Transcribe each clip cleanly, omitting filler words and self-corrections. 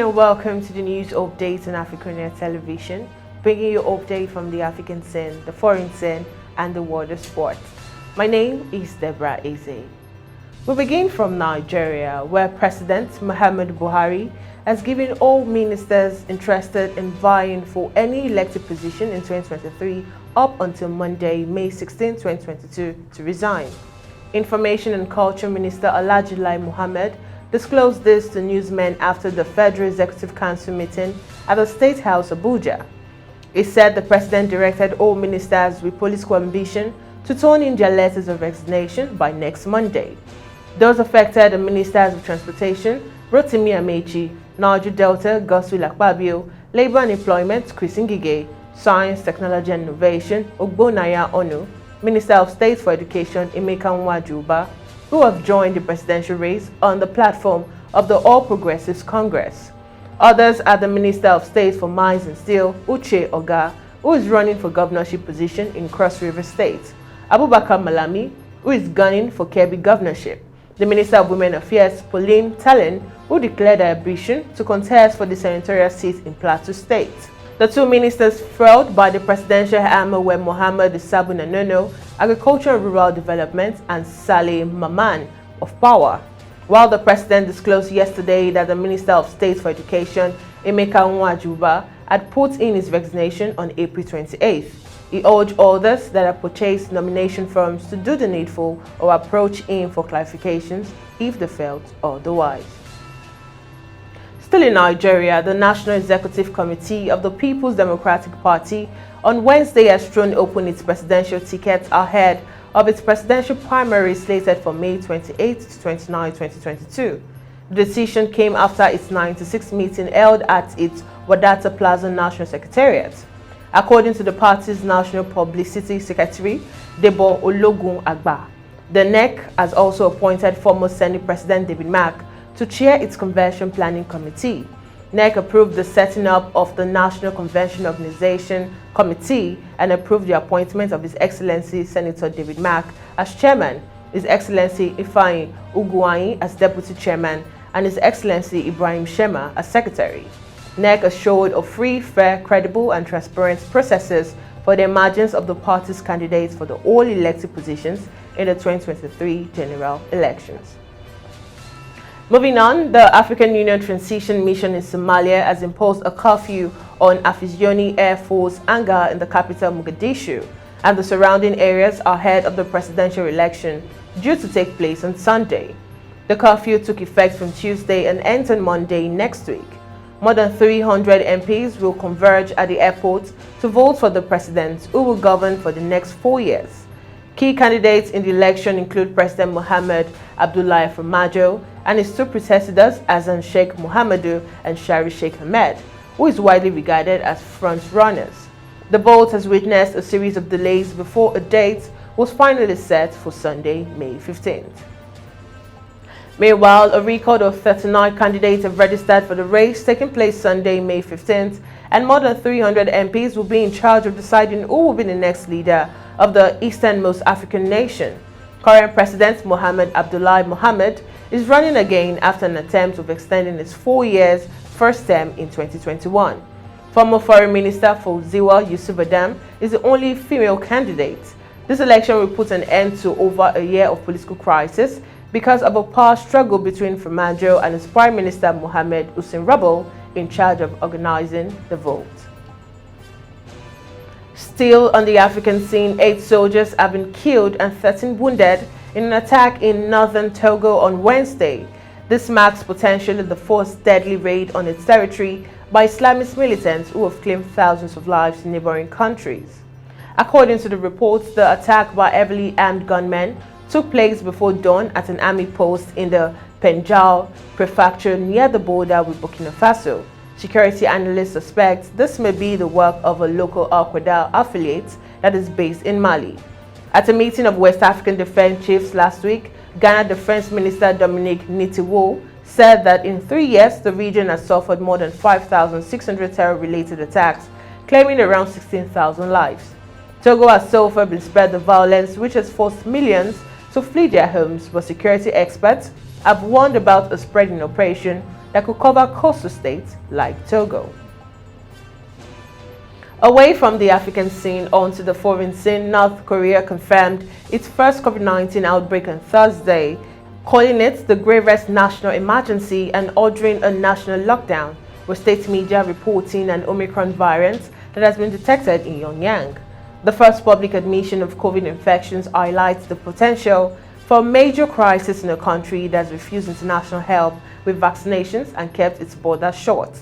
and welcome to the news updates on AFRICUNIA television, bringing you update from the African scene, the foreign scene, and the world of sports. My name is Deborah Ezeh. We begin from Nigeria, where President Muhammadu Buhari has given all ministers interested in vying for any elected position in 2023 up until Monday, May 16, 2022, to resign. Information and Culture Minister Alhaji Lai Mohammed disclosed this to newsmen after the Federal Executive Council meeting at the State House, Abuja. He said the president directed all ministers with political ambition to turn in their letters of resignation by next Monday. Those affected are Ministers of Transportation, Rotimi Amechi, Niger Delta, Godswill Akpabio, Labour and Employment, Chris Ngige, Science, Technology and Innovation, Ogbonnaya Onu, Minister of State for Education, Emeka Nwajuba, who have joined the presidential race on the platform of the All Progressives Congress. Others are the Minister of State for Mines and Steel, Uche Oga, who is running for governorship position in Cross River State, Abubakar Malami, who is gunning for Kebbi governorship, the Minister of Women Affairs, Pauline Talon, who declared her ambition to contest for the senatorial seat in Plateau State. The two ministers followed by the presidential hammer were Mohammed Sabu Nanono, Agriculture and Rural Development, and Saleh Maman of Power. While the president disclosed yesterday that the Minister of State for Education, Emeka Nwajuba, had put in his resignation on April 28th. He urged others that have purchased nomination forms to do the needful or approach him for clarifications if they felt otherwise. Still in Nigeria, the National Executive Committee of the People's Democratic Party on Wednesday has thrown open its presidential ticket ahead of its presidential primary slated for May 28 to 29, 2022. The decision came after its 96th meeting held at its Wadata Plaza National Secretariat. According to the party's National Publicity Secretary, Deborah Ologun Agba, the NEC has also appointed former Senate President David Mark to chair its Convention Planning Committee. NEC approved the setting up of the National Convention Organization Committee and approved the appointment of His Excellency Senator David Mark as chairman, His Excellency Ifeanyi Ugwuanyi as deputy chairman, and His Excellency Ibrahim Shema as secretary. NEC assured of free, fair, credible, and transparent processes for the emergence of the party's candidates for the all elected positions in the 2023 general elections. Moving on, the African Union Transition Mission in Somalia has imposed a curfew on Afizioני Air Force hangar in the capital Mogadishu and the surrounding areas ahead of the presidential election due to take place on Sunday. The curfew took effect from Tuesday and ends on Monday next week. More than 300 MPs will converge at the airport to vote for the president, who will govern for the next 4 years. Key candidates in the election include President Mohamed Abdullahi Farmajo and his two predecessors, Hassan Sheikh Mohamadu and Shari Sheikh Ahmed, who is widely regarded as front-runners. The vote has witnessed a series of delays before a date was finally set for Sunday, May 15th. Meanwhile, a record of 39 candidates have registered for the race taking place Sunday, May 15th, and more than 300 MPs will be in charge of deciding who will be the next leader of the easternmost African nation. Current President Mohamed Abdullahi Mohamed is running again after an attempt of extending his 4 years first term in 2021. Former Foreign Minister Fawziya Yusuf Adam is the only female candidate. This election will put an end to over a year of political crisis because of a power struggle between Farmajo and his Prime Minister Mohamed Hussein Rabel, in charge of organizing the vote. Still on the African scene, 8 soldiers have been killed and 13 wounded in an attack in northern Togo on Wednesday. This marks potentially the fourth deadly raid on its territory by Islamist militants who have claimed thousands of lives in neighboring countries. According to the reports, the attack by heavily armed gunmen took place before dawn at an army post in the Penjal prefecture near the border with Burkina Faso. Security analysts suspect this may be the work of a local Al-Qaeda affiliate that is based in Mali. At a meeting of West African defense chiefs last week, Ghana Defense Minister Dominique Nitiwo said that in 3 years, the region has suffered more than 5,600 terror-related attacks, claiming around 16,000 lives. Togo has so far been spared the violence, which has forced millions to flee their homes, but security experts have warned about a spreading operation that could cover coastal states like Togo. Away from the African scene onto the foreign scene, North Korea confirmed its first COVID-19 outbreak on Thursday, calling it the gravest national emergency and ordering a national lockdown, with state media reporting an Omicron variant that has been detected in Pyongyang. The first public admission of COVID infections highlights the potential for a major crisis in a country that has refused international help with vaccinations and kept its borders shut.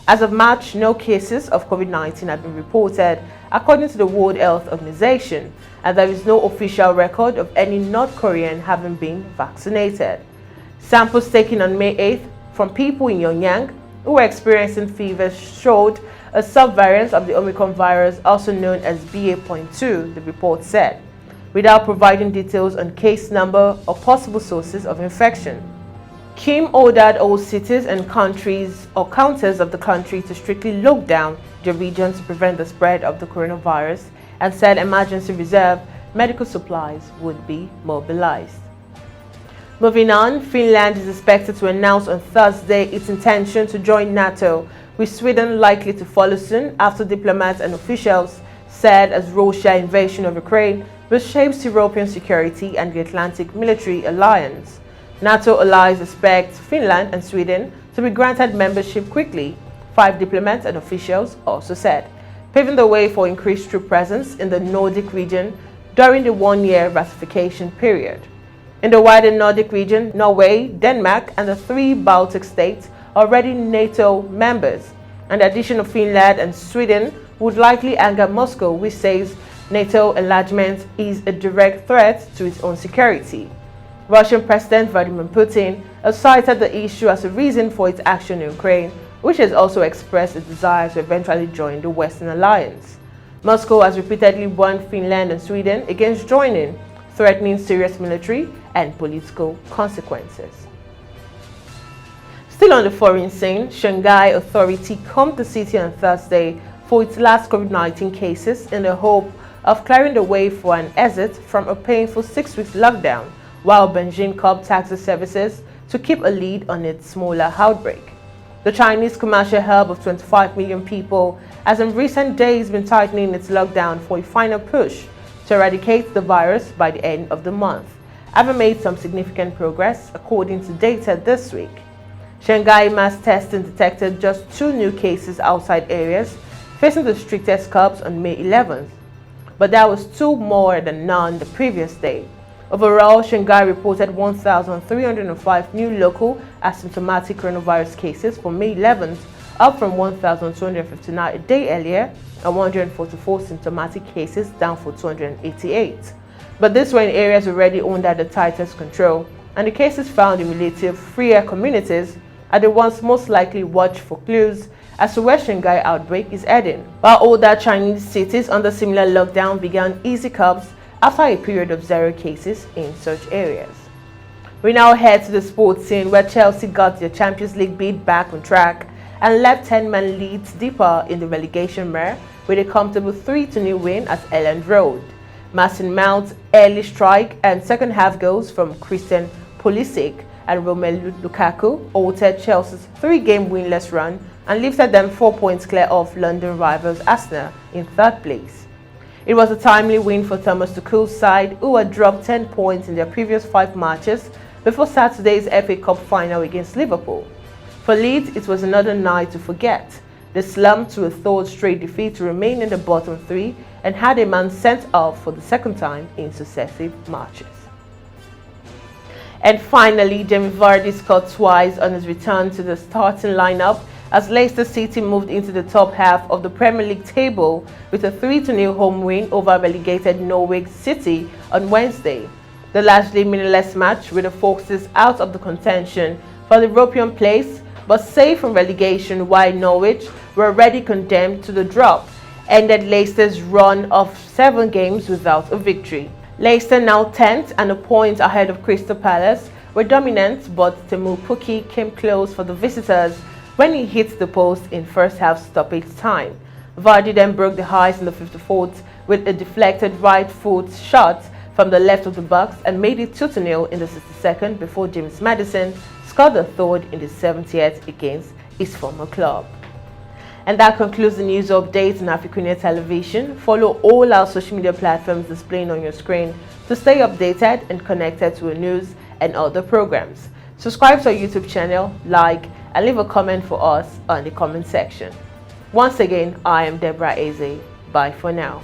As of March, no cases of COVID-19 have been reported, according to the World Health Organization, and there is no official record of any North Korean having been vaccinated. Samples taken on May 8th from people in Pyongyang who were experiencing fever showed a subvariant of the Omicron virus, also known as BA.2, the report said, without providing details on case number or possible sources of infection. Kim ordered all cities and countries or counties of the country to strictly lock down the region to prevent the spread of the coronavirus and said emergency reserve medical supplies would be mobilized. Moving on, Finland is expected to announce on Thursday its intention to join NATO, with Sweden likely to follow soon after diplomats and officials said as Russia's invasion of Ukraine reshapes European security and the Atlantic Military Alliance. NATO allies expect Finland and Sweden to be granted membership quickly, 5 diplomats and officials also said, paving the way for increased troop presence in the Nordic region during the one-year ratification period. In the wider Nordic region, Norway, Denmark, and the 3 Baltic states are already NATO members, and the addition of Finland and Sweden would likely anger Moscow, which says NATO enlargement is a direct threat to its own security. Russian President Vladimir Putin has cited the issue as a reason for its action in Ukraine, which has also expressed a desire to eventually join the Western alliance. Moscow has repeatedly warned Finland and Sweden against joining, threatening serious military and political consequences. Still on the foreign scene, Shanghai authority combed the city on Thursday for its last COVID-19 cases in the hope of clearing the way for an exit from a painful 6-week lockdown, while Beijing curbed taxi services to keep a lead on its smaller outbreak. The Chinese commercial hub of 25 million people has in recent days been tightening its lockdown for a final push to eradicate the virus by the end of the month, having made some significant progress according to data this week. Shanghai mass testing detected just 2 new cases outside areas facing the strictest curbs on May 11th, but that was 2 more than none the previous day. Overall, Shanghai reported 1,305 new local asymptomatic coronavirus cases for May 11th, up from 1,259 a day earlier, and 144 symptomatic cases, down from 288. But these were in areas already under the tightest control, and the cases found in relative freer communities are the ones most likely watch for clues as to where Shanghai outbreak is heading, while older Chinese cities under similar lockdown began easy curbs after a period of 0 cases in such areas. We now head to the sports scene, where Chelsea got their Champions League bid back on track and left 10-man Leeds deeper in the relegation mire with a comfortable 3-0 win at Elland Road. Mason Mount's early strike and second-half goals from Christian Pulisic and Romelu Lukaku altered Chelsea's 3-game winless run and lifted them 4 points clear of London rivals Arsenal in 3rd place. It was a timely win for Thomas Tuchel's side, who had dropped 10 points in their previous 5 matches before Saturday's FA Cup final against Liverpool. For Leeds, it was another night to forget. They slumped to a 3rd straight defeat to remain in the bottom 3 and had a man sent off for the 2nd time in successive matches. And finally, Vardy scored twice on his return to the starting lineup as Leicester City moved into the top half of the Premier League table with a 3-0 home win over relegated Norwich City on Wednesday. The largely meaningless match, with the Foxes out of the contention for the European place but safe from relegation while Norwich were already condemned to the drop, ended Leicester's run of 7 games without a victory. Leicester, now 10th and a point ahead of Crystal Palace, were dominant, but Teemu Pukki came close for the visitors when he hit the post in first-half stoppage time. Vardy then broke the highs in the 54th with a deflected right-foot shot from the left of the box and made it 2-0 in the 62nd before James Maddison scored the third in the 70th against his former club. And that concludes the news updates on AFRICUNIA television. Follow all our social media platforms displaying on your screen to stay updated and connected to our news and other programs. Subscribe to our YouTube channel, like, and leave a comment for us on the comment section. Once again, I am Deborah Ezeh. Bye for now.